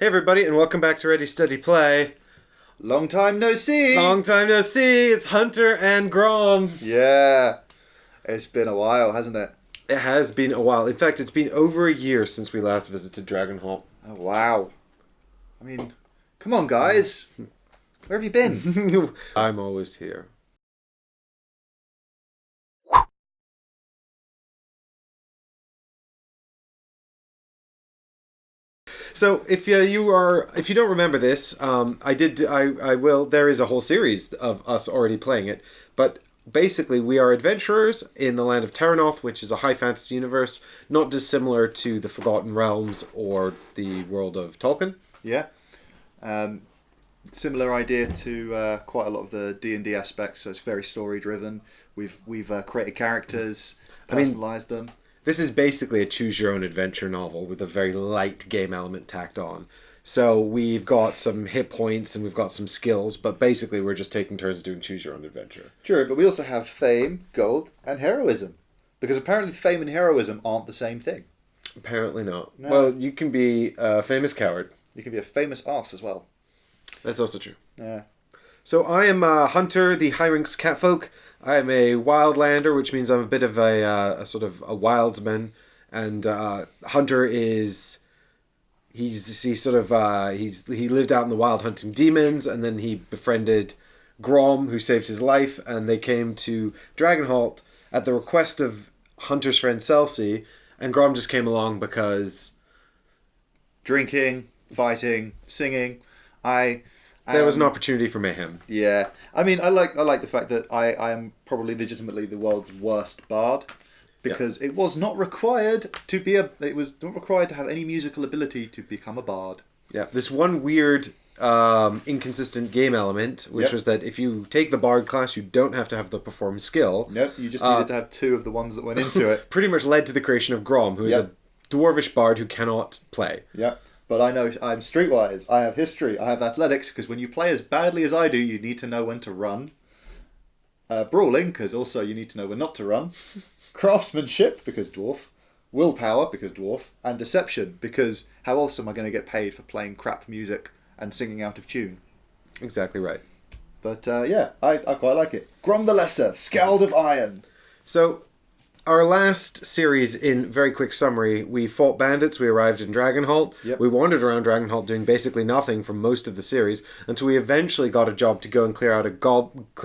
Hey everybody, and welcome back to Ready Steady Play. Long time no see! Long time no see, it's Hunter and Grom. Yeah, it's been a while, hasn't it? It has been a while. In fact, it's been over a year since we last visited Dragonholt. Oh, wow. I mean, come on guys. Where have you been? I'm always here. So if you don't remember this, I will. There is a whole series of us already playing it, but basically we are adventurers in the land of Dragonholt, which is a high fantasy universe, not dissimilar to the Forgotten Realms or the world of Tolkien. Yeah. Similar idea to quite a lot of the D&D aspects, so it's very story driven. We've created characters, personalised them. This is basically a choose-your-own-adventure novel with a very light game element tacked on. So we've got some hit points and we've got some skills, but basically we're just taking turns doing choose-your-own-adventure. True, but we also have fame, gold, and heroism. Because apparently fame and heroism aren't the same thing. Apparently not. No. Well, you can be a famous coward. You can be a famous arse as well. That's also true. Yeah. So I am Hunter, the High-Ranks Catfolk. I am a wildlander, which means I'm a bit of a sort of a wildsman, and Hunter is he lived out in the wild hunting demons, and then he befriended Grom, who saved his life, and they came to Dragonholt at the request of Hunter's friend Celsi, and Grom just came along because Drinking, fighting, singing. There was an opportunity for mayhem. Yeah, I mean, I like the fact that I am probably legitimately the world's worst bard, because it was not required to be it was not required to have any musical ability to become a bard. Yeah, this one weird inconsistent game element, which was that if you take the bard class, you don't have to have the perform skill. Nope, you just needed to have two of the ones that went into it. Pretty much led to the creation of Grom, who is a dwarvish bard who cannot play. Yep. But I know I'm streetwise, I have history, I have athletics, because when you play as badly as I do, you need to know when to run. Brawling, because also you need to know when not to run. Craftsmanship, because dwarf. Willpower, because dwarf. And deception, because how else am I going to get paid for playing crap music and singing out of tune? Exactly right. But yeah, I quite like it. Grom the Lesser, Scald of Iron. So, our last series, in very quick summary, we fought bandits, we arrived in Dragonholt, we wandered around Dragonholt doing basically nothing for most of the series, until we eventually got a job to go and clear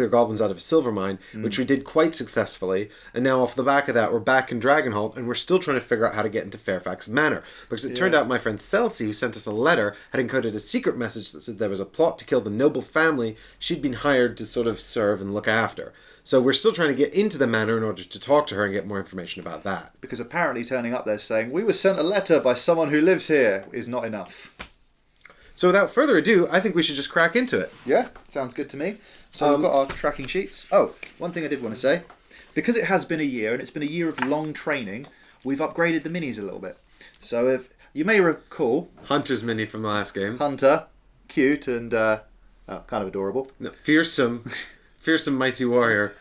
goblins out of a silver mine, which we did quite successfully, and now off the back of that, we're back in Dragonholt, and we're still trying to figure out how to get into Fairfax Manor, because it turned out my friend Celsi, who sent us a letter, had encoded a secret message that said there was a plot to kill the noble family she'd been hired to sort of serve and look after. So we're still trying to get into the manor in order to talk to her and get more information about that. Because apparently turning up there saying, "We were sent a letter by someone who lives here," is not enough. So without further ado, I think we should just crack into it. Yeah, sounds good to me. So we've got our tracking sheets. Oh, one thing I did want to say. Because it has been a year, and it's been a year of long training, we've upgraded the minis a little bit. So if you may recall... Hunter's mini from the last game. Hunter, cute and kind of adorable. No, fearsome mighty warrior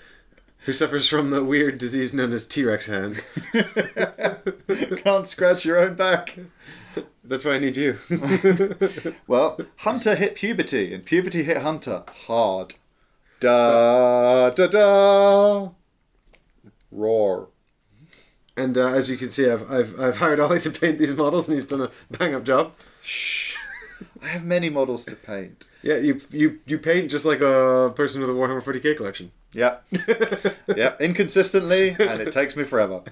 who suffers from the weird disease known as T-Rex hands. Can't scratch your own back. That's why I need you. Well, Hunter hit puberty, and puberty hit Hunter hard. Da. Roar. And as you can see, I've hired Ollie to paint these models, and he's done a bang-up job. Shh. I have many models to paint. Yeah, you paint just like a person with a Warhammer 40k collection. Yep. Yep, inconsistently, and it takes me forever.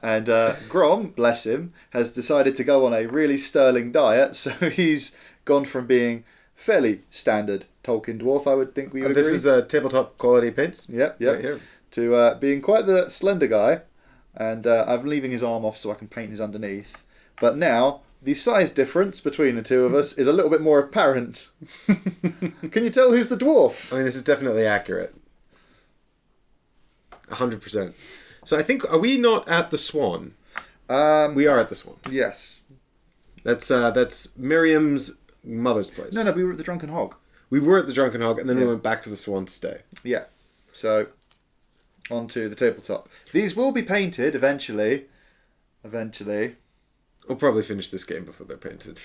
And Grom, bless him, has decided to go on a really sterling diet, so he's gone from being fairly standard Tolkien dwarf, I would think we would agree. This is tabletop quality paints. Yep. Right here. To being quite the slender guy, and I'm leaving his arm off so I can paint his underneath. But now... the size difference between the two of us is a little bit more apparent. Can you tell who's the dwarf? I mean, this is definitely accurate. 100%. So I think, are we not at the Swan? We are at the Swan. Yes. That's Miriam's mother's place. No, we were at the Drunken Hog. We were at the Drunken Hog, and then we went back to the Swan to stay. Yeah. So, onto the tabletop. These will be painted eventually. Eventually. We'll probably finish this game before they're painted.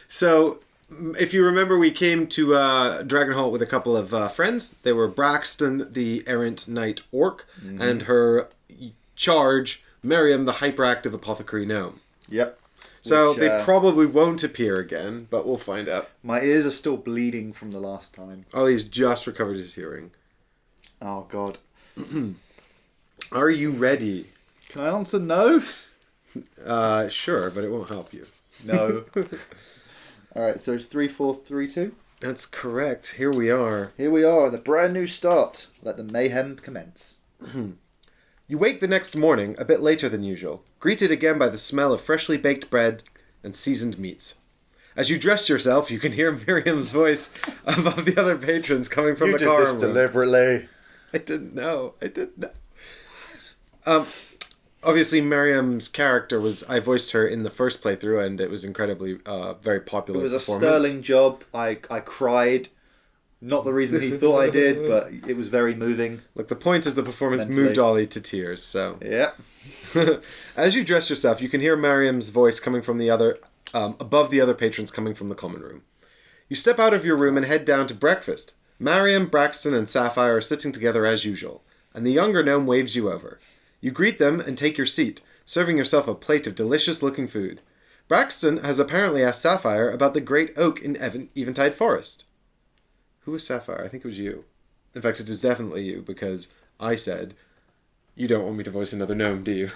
So, if you remember, we came to Dragonholt with a couple of friends. They were Braxton, the errant knight orc, and her charge, Miriam, the hyperactive apothecary gnome. Yep. So they probably won't appear again, but we'll find out. My ears are still bleeding from the last time. Oh, he's just recovered his hearing. Oh, God. Are you ready? Can I answer no? Sure, but it won't help you. No. Alright, so 3, 4, 3, 2? That's correct. Here we are. Here we are, the brand new start. Let the mayhem commence. You wake the next morning, a bit later than usual, greeted again by the smell of freshly baked bread and seasoned meats. As you dress yourself, you can hear Miriam's voice above the other patrons coming from the car room. You did this deliberately. I didn't know. Obviously, Miriam's character I voiced her in the first playthrough, and it was incredibly, very popular. It was a sterling job. I cried. Not the reason he thought I did, but it was very moving. Look, the point is the performance moved Ollie to tears, so... Yeah. As you dress yourself, you can hear Miriam's voice coming from the other... above the other patrons coming from the common room. You step out of your room and head down to breakfast. Miriam, Braxton, and Sapphire are sitting together as usual, and the younger gnome waves you over. You greet them and take your seat, serving yourself a plate of delicious-looking food. Braxton has apparently asked Sapphire about the great oak in Eventide Forest. Who was Sapphire? I think it was you. In fact, it was definitely you, because I said, you don't want me to voice another gnome, do you?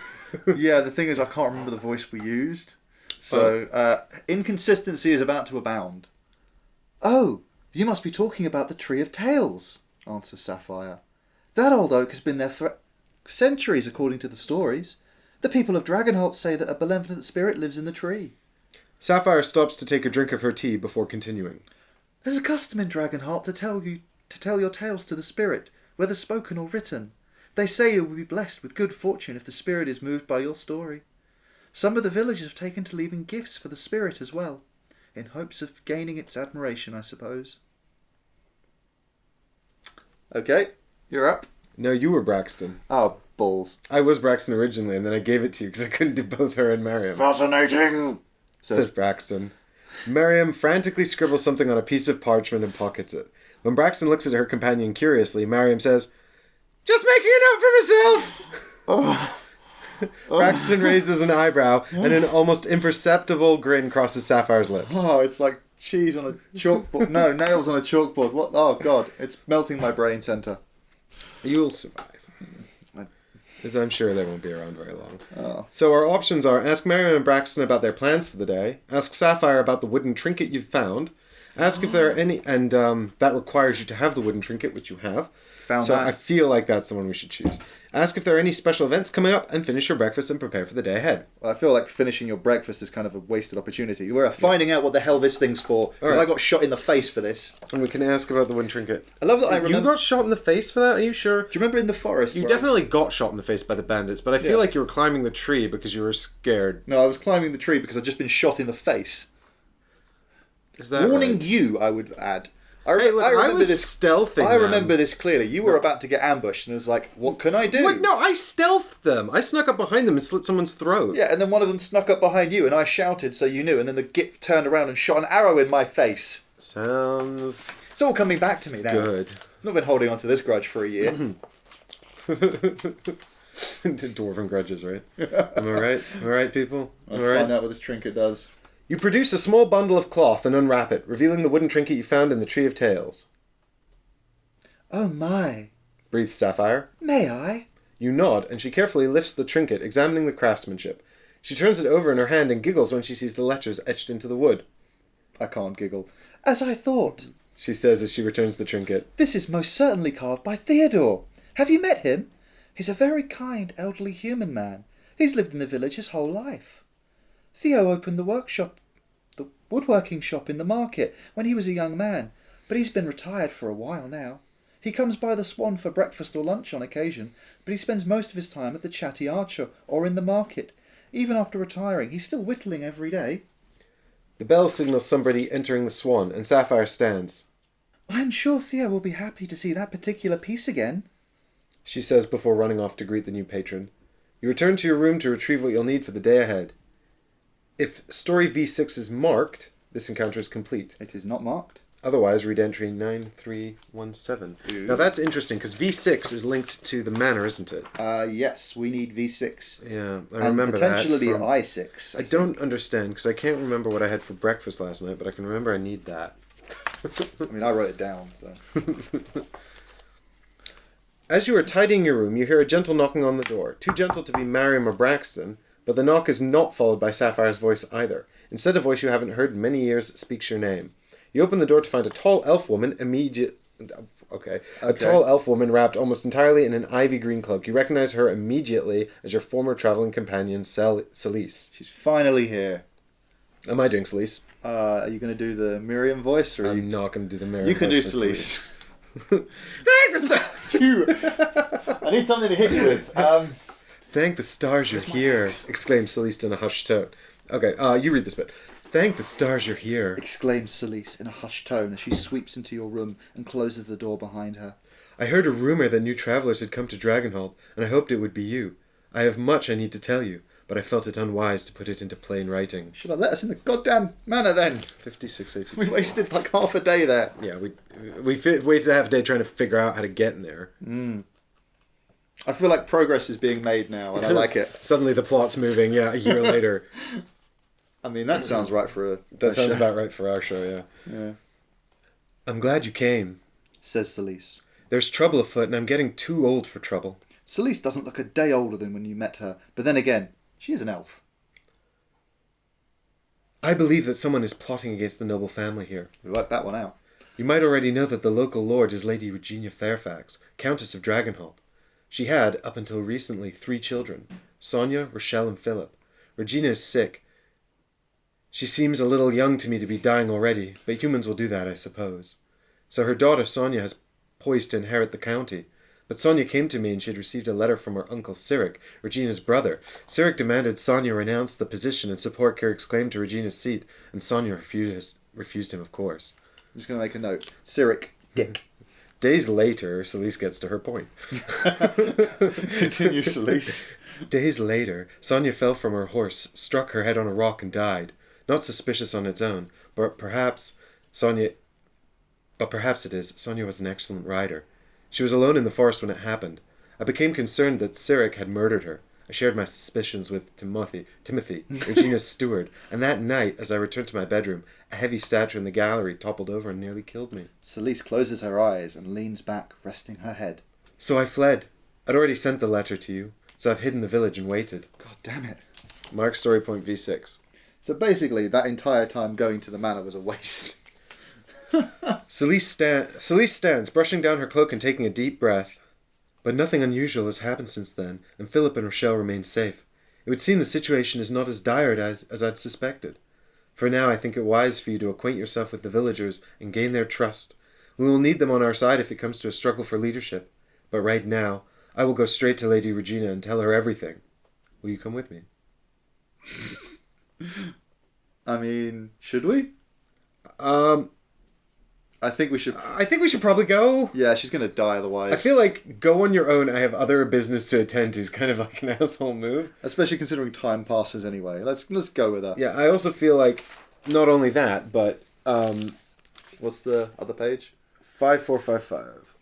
Yeah, the thing is, I can't remember the voice we used. So, inconsistency is about to abound. Oh, you must be talking about the Tree of Tales, answers Sapphire. That old oak has been there for centuries, according to the stories. The people of Dragonholt say that a benevolent spirit lives in the tree. Sapphire stops to take a drink of her tea before continuing. There's a custom in Dragonholt to tell your tales to the spirit, whether spoken or written. They say you will be blessed with good fortune if the spirit is moved by your story. Some of the villagers have taken to leaving gifts for the spirit as well, in hopes of gaining its admiration, I suppose. Okay, you're up. No, you were Braxton. Oh, balls. I was Braxton originally, and then I gave it to you because I couldn't do both her and Miriam. Fascinating, says Braxton. Miriam frantically scribbles something on a piece of parchment and pockets it. When Braxton looks at her companion curiously, Miriam says, "Just making a note for myself!" Braxton raises an eyebrow, and an almost imperceptible grin crosses Sapphire's lips. Oh, it's like cheese on a chalkboard. No, nails on a chalkboard. What? Oh, God. It's melting my brain centre. You'll survive. As I'm sure they won't be around very long. Oh. So our options are ask Miriam and Braxton about their plans for the day, ask Sapphire about the wooden trinket you've found, ask if there are any, and that requires you to have the wooden trinket, which you have. Found so that. I feel like that's the one we should choose. Ask if there are any special events coming up, and finish your breakfast and prepare for the day ahead. Well, I feel like finishing your breakfast is kind of a wasted opportunity. We're finding out what the hell this thing's for, because I got shot in the face for this. And we can ask about the wooden trinket. I love that I remember... You got shot in the face for that? Are you sure? Do you remember in the forest? You definitely got shot in the face by the bandits, but I feel like you were climbing the tree because you were scared. No, I was climbing the tree because I'd just been shot in the face. Is that Warning right? you, I would add. I was stealthing I remember this clearly. You were about to get ambushed, and it was like, what can I do? What? No, I stealthed them. I snuck up behind them and slit someone's throat. Yeah, and then one of them snuck up behind you, and I shouted so you knew, and then the git turned around and shot an arrow in my face. Sounds... It's all coming back to me now. good. I've not been holding on to this grudge for a year. Dwarven grudges, right? Am I right? Am I right, people? Let's find out what this trinket does. You produce a small bundle of cloth and unwrap it, revealing the wooden trinket you found in the Tree of Tales. Oh my. Breathes Sapphire. May I? You nod, and she carefully lifts the trinket, examining the craftsmanship. She turns it over in her hand and giggles when she sees the letters etched into the wood. I can't giggle. As I thought, she says as she returns the trinket. This is most certainly carved by Theodore. Have you met him? He's a very kind, elderly human man. He's lived in the village his whole life. Theo opened the woodworking shop in the market when he was a young man, but he's been retired for a while now. He comes by the Swan for breakfast or lunch on occasion, but he spends most of his time at the Chatty Archer or in the market. Even after retiring, he's still whittling every day. The bell signals somebody entering the Swan, and Sapphire stands. I'm sure Theo will be happy to see that particular piece again, she says before running off to greet the new patron. You return to your room to retrieve what you'll need for the day ahead. If story V6 is marked, this encounter is complete. It is not marked. Otherwise, read entry 9317. Ooh. Now that's interesting because V6 is linked to the manor, isn't it? Yes, we need V6. Yeah, I And remember potentially that. I6. I don't understand because I can't remember what I had for breakfast last night, but I can remember I need that. I mean, I wrote it down. So. As you are tidying your room, you hear a gentle knocking on the door. Too gentle to be Mariam or Braxton, but the knock is not followed by Sapphire's voice either. Instead, a voice you haven't heard in many years speaks your name. You open the door to find a tall elf woman A tall elf woman wrapped almost entirely in an ivy green cloak. You recognize her immediately as your former traveling companion, Celise. She's finally here. Am I doing Celise? Are you going to do the Miriam voice? Or I'm not going to do the Miriam voice. You can do Celise. I need something to hit you with. Thank the stars you're here, exclaimed Celeste in a hushed tone. Okay, you read this bit. Thank the stars you're here, exclaims Celeste in a hushed tone as she sweeps into your room and closes the door behind her. I heard a rumour that new travellers had come to Dragonholt, and I hoped it would be you. I have much I need to tell you, but I felt it unwise to put it into plain writing. Should have let us in the goddamn manor then. 5682. We wasted like half a day there. Yeah, we wasted half a day trying to figure out how to get in there. I feel like progress is being made now, and I like it. Suddenly the plot's moving, yeah, a year later. I mean, that sounds right for a That sounds show. about right for our show, yeah. Yeah. I'm glad you came, says Celeste. There's trouble afoot, and I'm getting too old for trouble. Celeste doesn't look a day older than when you met her, but then again, she is an elf. I believe that someone is plotting against the noble family here. We worked that one out. You might already know that the local lord is Lady Regina Fairfax, Countess of Dragonholt. She had, up until recently, 3 children, Sonia, Rochelle, and Philip. Regina is sick. She seems a little young to me to be dying already, but humans will do that, I suppose. So her daughter Sonia has poised to inherit the county. But Sonia came to me and she had received a letter from her uncle Cyric, Regina's brother. Cyric demanded Sonia renounce the position and support Cyric's claim to Regina's seat, and Sonia refused him, of course. I'm just going to make a note. Cyric, dick. Days later, Celeste gets to her point. Continue, Celeste. Days later, Sonia fell from her horse, struck her head on a rock, and died. Not suspicious on its own, but perhaps Sonia was an excellent rider. She was alone in the forest when it happened. I became concerned that Cyric had murdered her. I shared my suspicions with Timothy, Regina's steward, and that night, as I returned to my bedroom, a heavy statue in the gallery toppled over and nearly killed me. Celeste closes her eyes and leans back, resting her head. So I fled. I'd already sent the letter to you, so I've hidden the village and waited. God damn it. Mark story point V6. So basically, that entire time going to the manor was a waste. Celeste stands, brushing down her cloak and taking a deep breath. But nothing unusual has happened since then, and Philip and Rochelle remain safe. It would seem the situation is not as dire as I'd suspected. For now, I think it wise for you to acquaint yourself with the villagers and gain their trust. We will need them on our side if it comes to a struggle for leadership. But right now, I will go straight to Lady Regina and tell her everything. Will you come with me? I mean, should we? I think we should probably go. Yeah, she's going to die otherwise. I feel like go on your own. I have other business to attend to is kind of like an asshole move. Especially considering time passes anyway. Let's go with that. Yeah, I also feel like not only that, but what's the other page? 5455.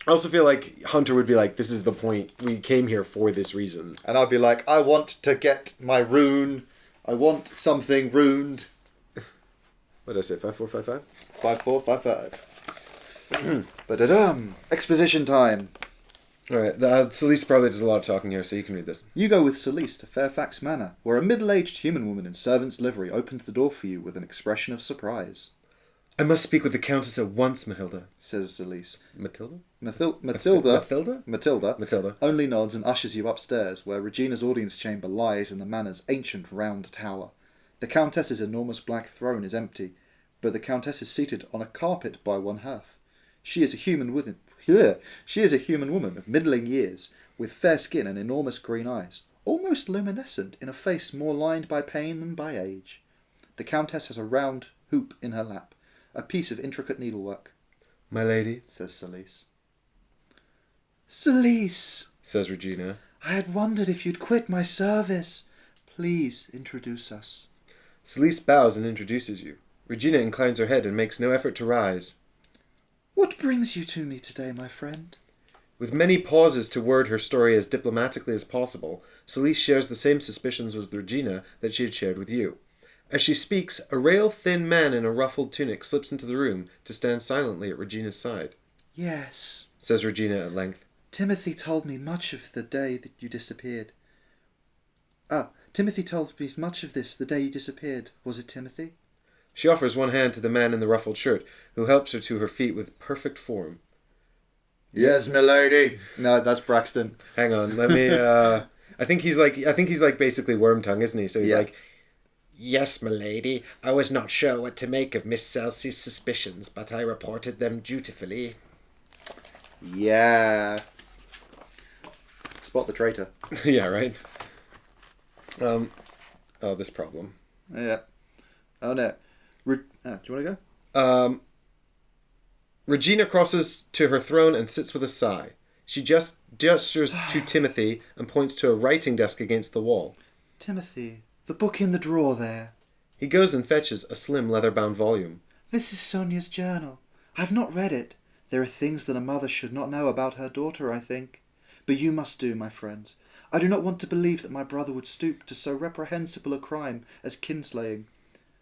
I also feel like Hunter would be like, this is the point. We came here for this reason. And I'd be like, I want to get my rune. I want something runed. What did I say? 5455? 5455. Ba-da-dum. Exposition time. Alright, Celeste probably does a lot of talking here, so you can read this. You go with Celeste to Fairfax Manor, where a middle-aged human woman in servant's livery opens the door for you with an expression of surprise. I must speak with the Countess at once, Mahilda, says Celeste. Matilda? Matilda only nods and ushers you upstairs, where Regina's audience chamber lies in the manor's ancient round tower. The Countess's enormous black throne is empty, but the Countess is seated on a carpet by one hearth. She is a human woman of middling years, with fair skin and enormous green eyes, almost luminescent in a face more lined by pain than by age. The Countess has a round hoop in her lap, a piece of intricate needlework. My lady, says Celeste. Celeste, says Regina. I had wondered if you'd quit my service. Please introduce us. Celise bows and introduces you. Regina inclines her head and makes no effort to rise. What brings you to me today, my friend? With many pauses to word her story as diplomatically as possible, Celise shares the same suspicions with Regina that she had shared with you. As she speaks, a rail-thin man in a ruffled tunic slips into the room to stand silently at Regina's side. Yes, says Regina at length. Timothy told me much of the day that you disappeared. Timothy told me much of this the day you disappeared. Was it Timothy? She offers one hand to the man in the ruffled shirt, who helps her to her feet with perfect form. Yes, milady. No, that's Braxton. Hang on, let me. I think he's like basically worm tongue, isn't he? So he's like, "Yes, milady. I was not sure what to make of Miss Celsey's suspicions, but I reported them dutifully." Yeah. Spot the traitor. Yeah, right. This problem. Yeah. Oh no. Do you want to go? Regina crosses to her throne and sits with a sigh. She just gestures to Timothy and points to a writing desk against the wall. Timothy, the book in the drawer there. He goes and fetches a slim leather-bound volume. This is Sonia's journal. I've not read it. There are things that a mother should not know about her daughter, I think. But you must do, my friends. I do not want to believe that my brother would stoop to so reprehensible a crime as kinslaying.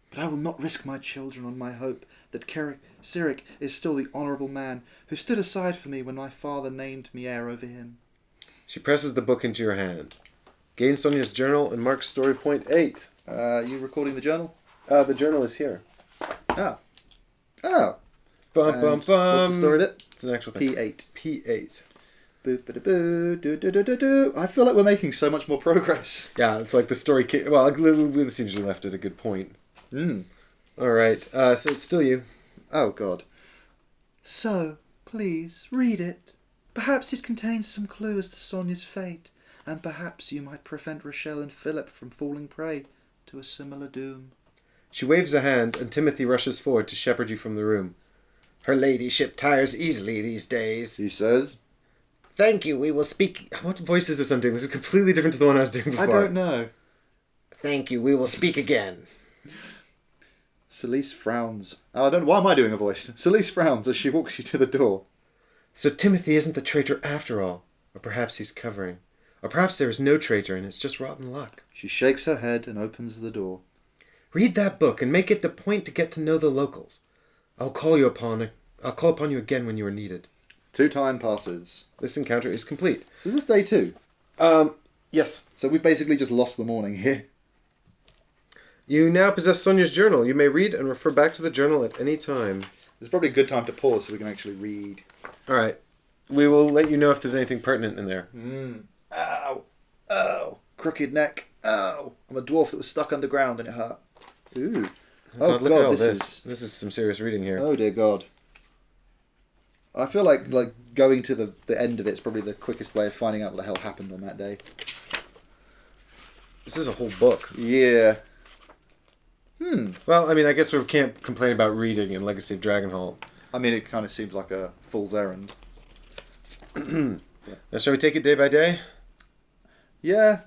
But I will not risk my children on my hope that Cyric is still the honourable man who stood aside for me when my father named me heir over him. She presses the book into your hand. Gain Sonia's journal and mark story point 8. You recording the journal? The journal is here. Oh. Oh. Bum, bum, bum. What's the story bit? It's an actual thing. P8. P8. Boo-ba-da-boo, do-do-do-do-do. I feel like we're making so much more progress. Yeah, it's like the story... Well, it seems we left at a good point. Alright, so it's still you. Oh, God. So, please, read it. Perhaps it contains some clue as to Sonia's fate, and perhaps you might prevent Rochelle and Philip from falling prey to a similar doom. She waves a hand, and Timothy rushes forward to shepherd you from the room. Her ladyship tires easily these days, he says. Thank you, we will speak... What voice is this I'm doing? This is completely different to the one I was doing before. I don't know. Thank you, we will speak again. Celise frowns. Oh, I don't know. Why am I doing a voice? Celise frowns as she walks you to the door. So Timothy isn't the traitor after all. Or perhaps he's covering. Or perhaps there is no traitor and it's just rotten luck. She shakes her head and opens the door. Read that book and make it the point to get to know the locals. I'll call upon you again when you are needed. 2 time passes. This encounter is complete. So is this day 2? Yes. So we've basically just lost the morning here. You now possess Sonia's journal. You may read and refer back to the journal at any time. There's probably a good time to pause so we can actually read. Alright. We will let you know if there's anything pertinent in there. Ow. Oh. Crooked neck. Oh. I'm a dwarf that was stuck underground and it hurt. Ooh. Oh, Look at all this is... This is some serious reading here. Oh, dear God. I feel like going to the end of it's probably the quickest way of finding out what the hell happened on that day. This is a whole book. Yeah. Well, I mean, I guess we can't complain about reading in Legacy of Dragonholt. I mean, it kind of seems like a fool's errand. Now, shall we take it day by day? Yeah.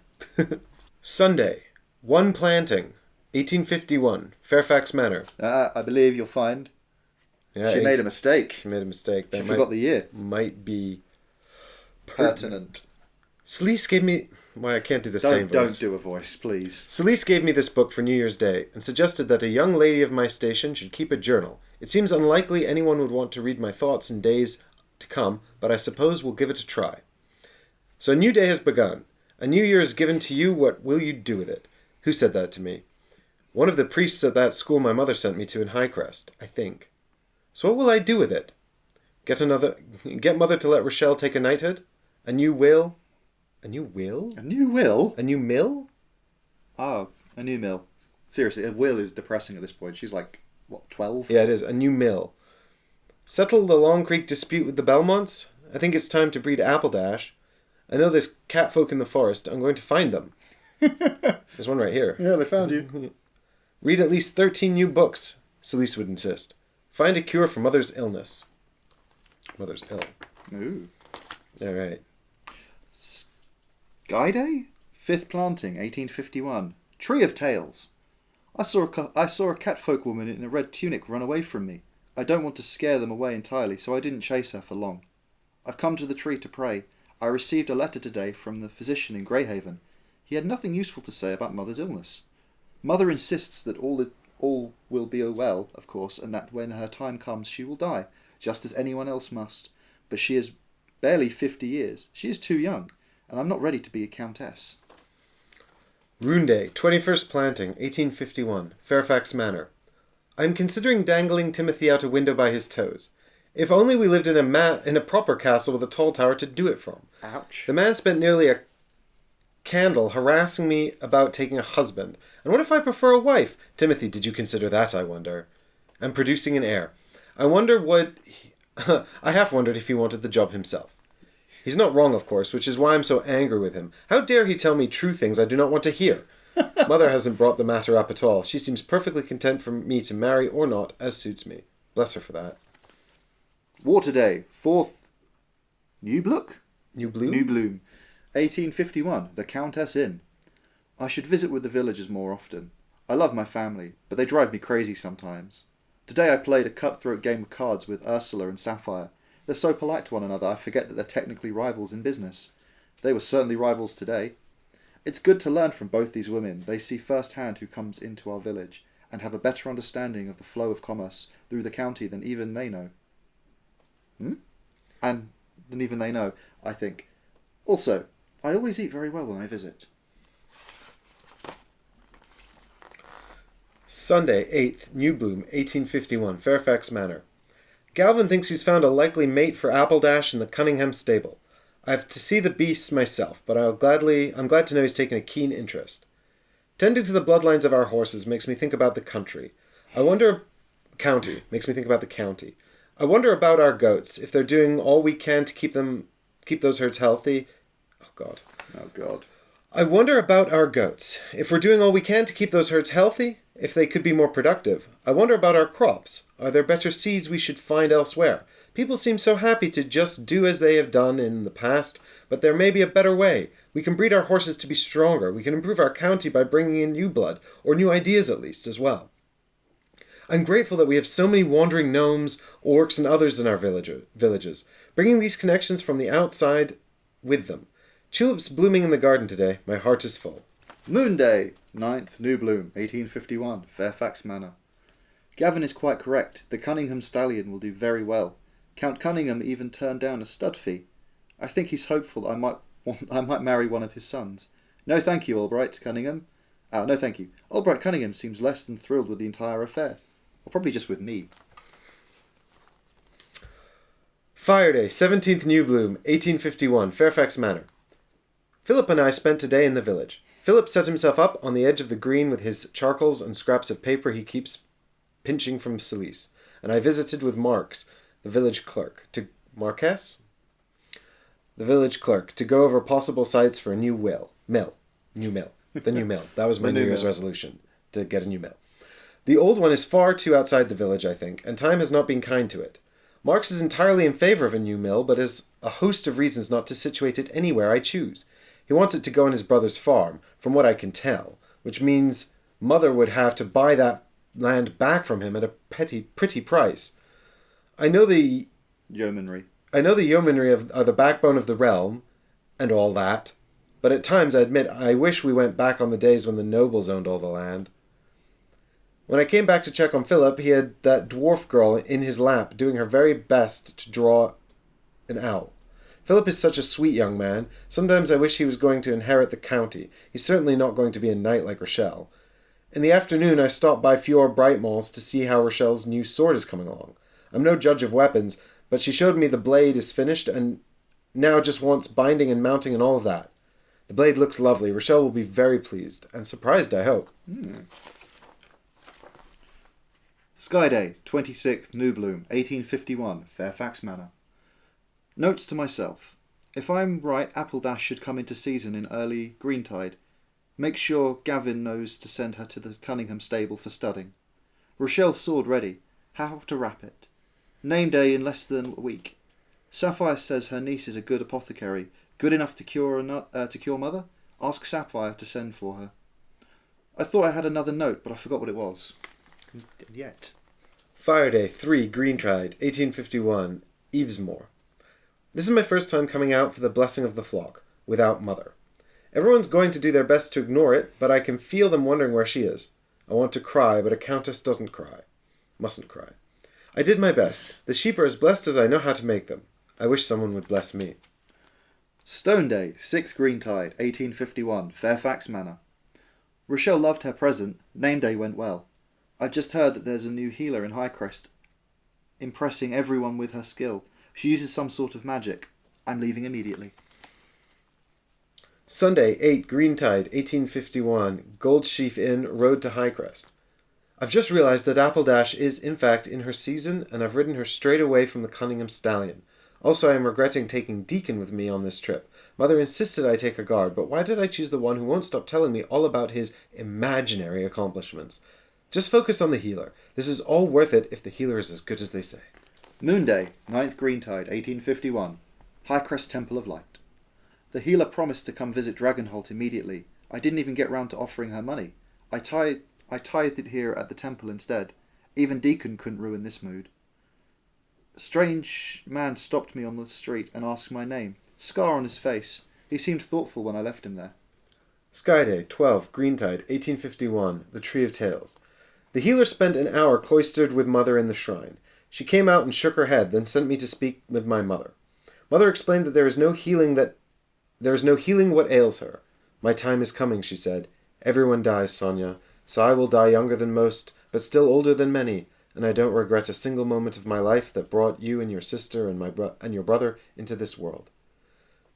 Sunday, 1 planting, 1851, Fairfax Manor. I believe you'll find. Yeah, She made a mistake. She made a mistake. She forgot the year. Might be Pertinent. Celise gave me... Why, I can't do the same voice. Don't do a voice, please. Celise gave me this book for New Year's Day and suggested that a young lady of my station should keep a journal. It seems unlikely anyone would want to read my thoughts in days to come, but I suppose we'll give it a try. So a new day has begun. A new year is given to you. What will you do with it? Who said that to me? One of the priests at that school my mother sent me to in Highcrest, I think. So what will I do with it? Get mother to let Rochelle take a knighthood? A new will? A new will? A new will? A new mill? Oh, a new mill. Seriously, a will is depressing at this point. She's like, what, 12? Yeah, it is. A new mill. Settle the Long Creek dispute with the Belmonts? I think it's time to breed Appledash. I know there's catfolk in the forest. I'm going to find them. There's one right here. Yeah, they found you. Read at least 13 new books, Celise would insist. Find a cure for Mother's illness. Mother's ill. Ooh. All right. Sky Day? 5th planting, 1851. Tree of Tales. I saw a catfolk woman in a red tunic run away from me. I don't want to scare them away entirely, so I didn't chase her for long. I've come to the tree to pray. I received a letter today from the physician in Greyhaven. He had nothing useful to say about Mother's illness. Mother insists that all will be well, of course, and that when her time comes she will die, just as anyone else must. But she is barely 50 years. She is too young, and I'm not ready to be a countess. Rune Day, 21st Planting, 1851, Fairfax Manor. I am considering dangling Timothy out a window by his toes. If only we lived in a proper castle with a tall tower to do it from. Ouch. The man spent nearly a candle harassing me about taking a husband. And what if I prefer a wife? Timothy, did you consider that, I wonder? And producing an heir. I half wondered if he wanted the job himself. He's not wrong, of course, which is why I'm so angry with him. How dare he tell me true things I do not want to hear? Mother hasn't brought the matter up at all. She seems perfectly content for me to marry or not, as suits me. Bless her for that. Water Day, 4th New Bloom, 1851, the Countess Inn. I should visit with the villagers more often. I love my family, but they drive me crazy sometimes. Today I played a cutthroat game of cards with Ursula and Sapphire. They're so polite to one another I forget that they're technically rivals in business. They were certainly rivals today. It's good to learn from both these women. They see firsthand who comes into our village and have a better understanding of the flow of commerce through the county than even they know. And than even they know, I think. Also, I always eat very well when I visit. Sunday, 8th, New Bloom, 1851, Fairfax Manor. Galvin thinks he's found a likely mate for Appledash in the Cunningham stable. I have to see the beasts myself, but I'm glad to know he's taken a keen interest. Tending to the bloodlines of our horses makes me think about the county. I wonder about our goats, if they're doing all we can to keep those herds healthy. Oh God. I wonder about our goats, if we're doing all we can to keep those herds healthy, if they could be more productive. I wonder about our crops. Are there better seeds we should find elsewhere? People seem so happy to just do as they have done in the past, but there may be a better way. We can breed our horses to be stronger. We can improve our county by bringing in new blood, or new ideas at least, as well. I'm grateful that we have so many wandering gnomes, orcs, and others in our villages, bringing these connections from the outside with them. Tulips blooming in the garden today. My heart is full. Moon Day, 9th New Bloom, 1851, Fairfax Manor. Gavin is quite correct. The Cunningham stallion will do very well. Count Cunningham even turned down a stud fee. I think he's hopeful I might marry one of his sons. No thank you, Albright Cunningham. No thank you. Albright Cunningham seems less than thrilled with the entire affair. Or probably just with me. Fire Day, 17th New Bloom, 1851, Fairfax Manor. Philip and I spent today in the village. Philip set himself up on the edge of the green with his charcoals and scraps of paper he keeps pinching from Celise, and I visited with Marks, the village clerk, to go over possible sites for a new mill. That was my New Year's resolution, to get a new mill. The old one is far too outside the village, I think, and time has not been kind to it. Marx is entirely in favour of a new mill, but has a host of reasons not to situate it anywhere I choose. He wants it to go on his brother's farm, from what I can tell, which means Mother would have to buy that land back from him at a pretty price. I know the yeomanry are the backbone of the realm, and all that, but at times I admit I wish we went back on the days when the nobles owned all the land. When I came back to check on Philip, he had that dwarf girl in his lap, doing her very best to draw an owl. Philip is such a sweet young man. Sometimes I wish he was going to inherit the county. He's certainly not going to be a knight like Rochelle. In the afternoon, I stopped by Fior Brightmalls to see how Rochelle's new sword is coming along. I'm no judge of weapons, but she showed me the blade is finished and now just wants binding and mounting and all of that. The blade looks lovely. Rochelle will be very pleased and surprised, I hope. Sky Day, 26th New Bloom, 1851, Fairfax Manor. Notes to myself. If I'm right, Appledash should come into season in early Greentide. Make sure Gavin knows to send her to the Cunningham stable for studding. Rochelle's sword ready. How to wrap it. Name day in less than a week. Sapphire says her niece is a good apothecary. Good enough to cure Mother? Ask Sapphire to send for her. I thought I had another note, but I forgot what it was. And yet. Fire Day 3, Greentide, 1851, Evesmore. This is my first time coming out for the blessing of the flock, without Mother. Everyone's going to do their best to ignore it, but I can feel them wondering where she is. I want to cry, but a countess doesn't cry. Mustn't cry. I did my best. The sheep are as blessed as I know how to make them. I wish someone would bless me. Stone Day, 6 Greentide, 1851, Fairfax Manor. Rochelle loved her present. Name day went well. I've just heard that there's a new healer in Highcrest, impressing everyone with her skill. She uses some sort of magic. I'm leaving immediately. Sunday, 8 Greentide, 1851, Goldsheaf Inn, Road to Highcrest. I've just realised that Appledash is, in fact, in her season, and I've ridden her straight away from the Cunningham Stallion. Also, I am regretting taking Deacon with me on this trip. Mother insisted I take a guard, but why did I choose the one who won't stop telling me all about his imaginary accomplishments? Just focus on the healer. This is all worth it if the healer is as good as they say. Moon Day, 9th Greentide, 1851, Highcrest Temple of Light. The healer promised to come visit Dragonholt immediately. I didn't even get round to offering her money. I tithed it here at the temple instead. Even Deacon couldn't ruin this mood. A strange man stopped me on the street and asked my name. Scar on his face. He seemed thoughtful when I left him there. Sky Day, 12 Greentide, 1851, The Tree of Tales. The healer spent an hour cloistered with Mother in the shrine. She came out and shook her head, then sent me to speak with my mother. Mother explained that there is no healing what ails her. My time is coming, she said. Everyone dies, Sonia, so I will die younger than most, but still older than many, and I don't regret a single moment of my life that brought you and your sister and your brother into this world.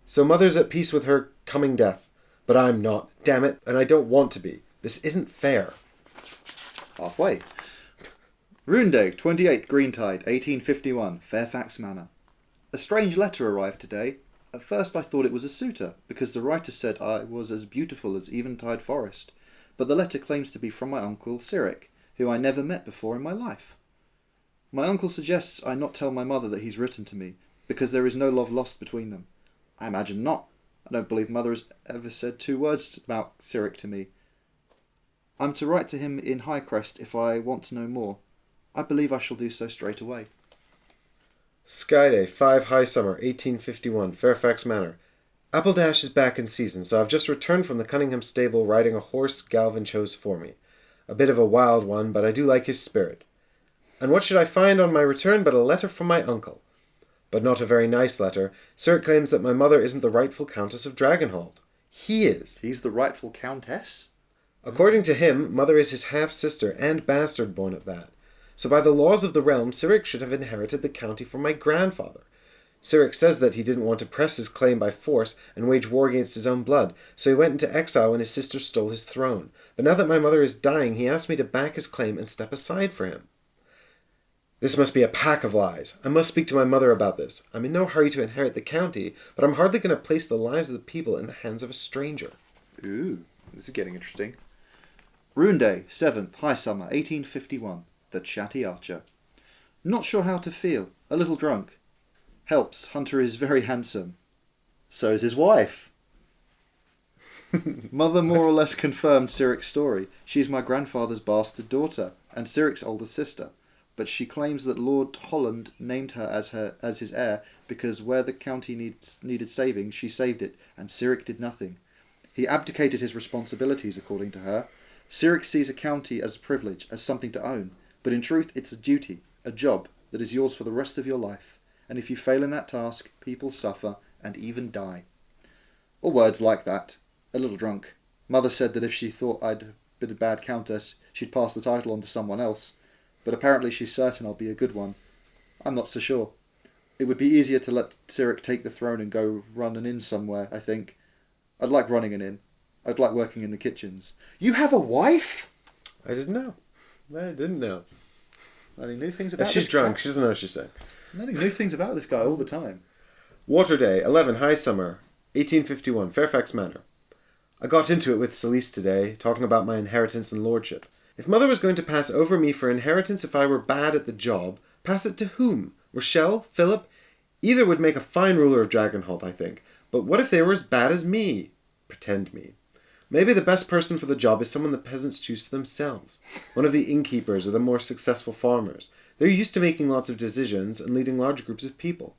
So Mother's at peace with her coming death, but I'm not, damn it, and I don't want to be. This isn't fair. Halfway. Rune Day, 28th Greentide, 1851, Fairfax Manor. A strange letter arrived today. At first I thought it was a suitor, because the writer said I was as beautiful as Eventide Forest, but the letter claims to be from my uncle Cyric, who I never met before in my life. My uncle suggests I not tell my mother that he's written to me, because there is no love lost between them. I imagine not. I don't believe Mother has ever said 2 words about Cyric to me. I'm to write to him in Highcrest if I want to know more. I believe I shall do so straight away. Sky Day, 5 High Summer, 1851, Fairfax Manor. Appledash is back in season, so I've just returned from the Cunningham stable riding a horse Galvin chose for me. A bit of a wild one, but I do like his spirit. And what should I find on my return but a letter from my uncle? But not a very nice letter. Sir claims that my mother isn't the rightful Countess of Dragonholt. He is. He's the rightful Countess? According to him, Mother is his half-sister and bastard-born at that. So by the laws of the realm, Cyric should have inherited the county from my grandfather. Cyric says that he didn't want to press his claim by force and wage war against his own blood, so he went into exile when his sister stole his throne. But now that my mother is dying, he asked me to back his claim and step aside for him. This must be a pack of lies. I must speak to my mother about this. I'm in no hurry to inherit the county, but I'm hardly going to place the lives of the people in the hands of a stranger. Ooh, this is getting interesting. Rune Day, 7th, High Summer, 1851. The Chatty Archer. Not sure how to feel. A little drunk. Helps. Hunter is very handsome. So is his wife. Mother more or less confirmed Cyric's story. She's my grandfather's bastard daughter, and Cyric's older sister. But she claims that Lord Holland named her as his heir because where the county needed saving, she saved it, and Cyric did nothing. He abdicated his responsibilities, according to her. Cyric sees a county as a privilege, as something to own, but in truth it's a duty, a job, that is yours for the rest of your life, and if you fail in that task, people suffer and even die. Or words like that. A little drunk. Mother said that if she thought I'd been a bad countess, she'd pass the title on to someone else, but apparently she's certain I'll be a good one. I'm not so sure. It would be easier to let Cyric take the throne and go run an inn somewhere, I think. I'd like running an inn. I'd like working in the kitchens. You have a wife? I didn't know. Learning new things about She's this drunk. guy. She doesn't know what she's saying. Learning new things about this guy all the time. Water Day, 11 High Summer, 1851, Fairfax Manor. I got into it with Celeste today, talking about my inheritance and lordship. If Mother was going to pass over me for inheritance if I were bad at the job, pass it to whom? Rochelle? Philip? Either would make a fine ruler of Dragonholt, I think. But what if they were as bad as me? Pretend me. Maybe the best person for the job is someone the peasants choose for themselves. One of the innkeepers or the more successful farmers. They're used to making lots of decisions and leading large groups of people.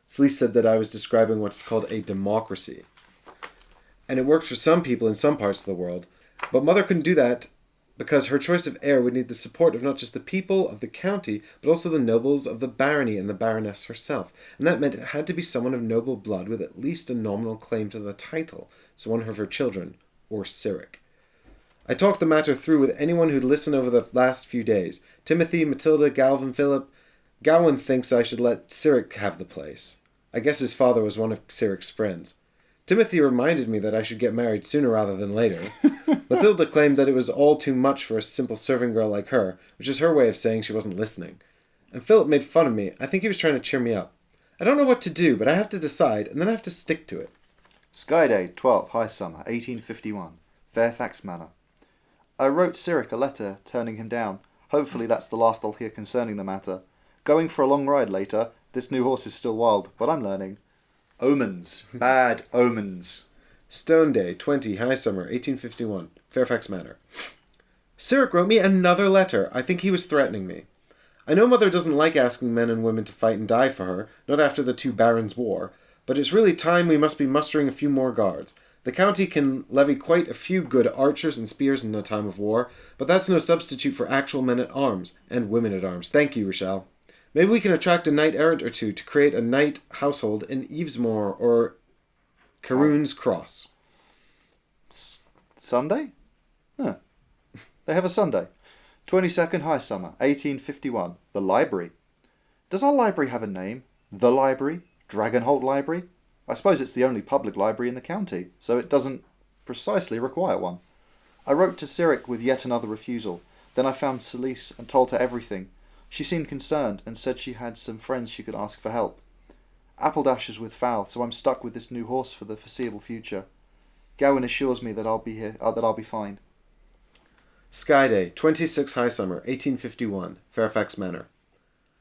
Sleece said that I was describing what's called a democracy. And it worked for some people in some parts of the world. But Mother couldn't do that because her choice of heir would need the support of not just the people of the county, but also the nobles of the barony and the baroness herself. And that meant it had to be someone of noble blood with at least a nominal claim to the title, so one of her children, or Cyric. I talked the matter through with anyone who'd listened over the last few days. Timothy, Matilda, Galvin, Philip. Gawain thinks I should let Cyric have the place. I guess his father was one of Cyric's friends. Timothy reminded me that I should get married sooner rather than later. Matilda claimed that it was all too much for a simple serving girl like her, which is her way of saying she wasn't listening. And Philip made fun of me. I think he was trying to cheer me up. I don't know what to do, but I have to decide, and then I have to stick to it. Skyday, 12th, High Summer, 1851. Fairfax Manor. I wrote Cyric a letter, turning him down. Hopefully that's the last I'll hear concerning the matter. Going for a long ride later. This new horse is still wild, but I'm learning. Omens. Bad omens. Stone Day, 20, High Summer, 1851. Fairfax Manor. Cyric wrote me another letter. I think he was threatening me. I know Mother doesn't like asking men and women to fight and die for her, not after the two barons' war, but it's really time we must be mustering a few more guards. The county can levy quite a few good archers and spears in a time of war, but that's no substitute for actual men-at-arms, and women-at-arms. Thank you, Rochelle. Maybe we can attract a knight-errant or two to create a knight household in Evesmoor or Caroon's Cross. Sunday? Huh. They have a Sunday. 22nd High Summer, 1851. The Library. Does our library have a name? The Library? Dragonholt Library? I suppose it's the only public library in the county, so it doesn't precisely require one. I wrote to Cyric with yet another refusal. Then I found Celise and told her everything. She seemed concerned and said she had some friends she could ask for help. Appledash is with Fowl, so I'm stuck with this new horse for the foreseeable future. Gawain assures me that I'll be here, that I'll be fine. Skyday, 26 High Summer, 1851, Fairfax Manor.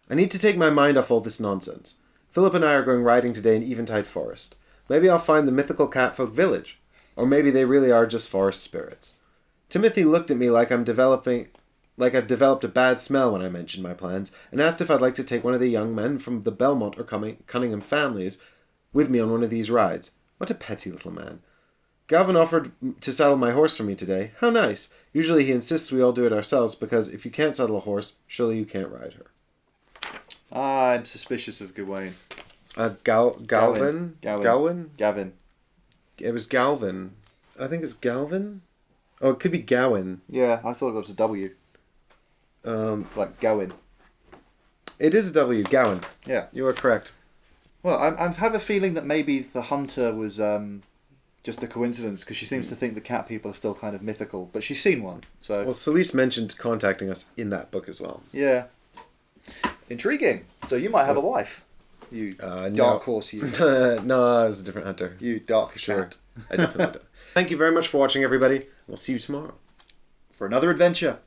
I need to take my mind off all this nonsense. Philip and I are going riding today in Eventide Forest. Maybe I'll find the mythical catfolk village. Or maybe they really are just forest spirits. Timothy looked at me like I've developed a bad smell when I mentioned my plans, and asked if I'd like to take one of the young men from the Belmont or Cunningham families with me on one of these rides. What a petty little man. Galvin offered to saddle my horse for me today. How nice. Usually he insists we all do it ourselves, because if you can't saddle a horse, surely you can't ride her. I'm suspicious of Gawain. Galvin? Galvin? Gavin. It was Galvin. I think it's Galvin? Oh, it could be Gowan. Yeah, I thought it was a W. Like Gowan. It is a W, Gowan. Yeah. You are correct. Well, I have a feeling that maybe the hunter was just a coincidence, because she seems to think the cat people are still kind of mythical, but she's seen one, so... Well, Celise mentioned contacting us in that book as well. Yeah. Intriguing. So you might have a wife. You dark horse, you. No, I was a different hunter. You dark For sure. cat. I definitely do. Thank you very much for watching, everybody. We'll see you tomorrow. For another adventure.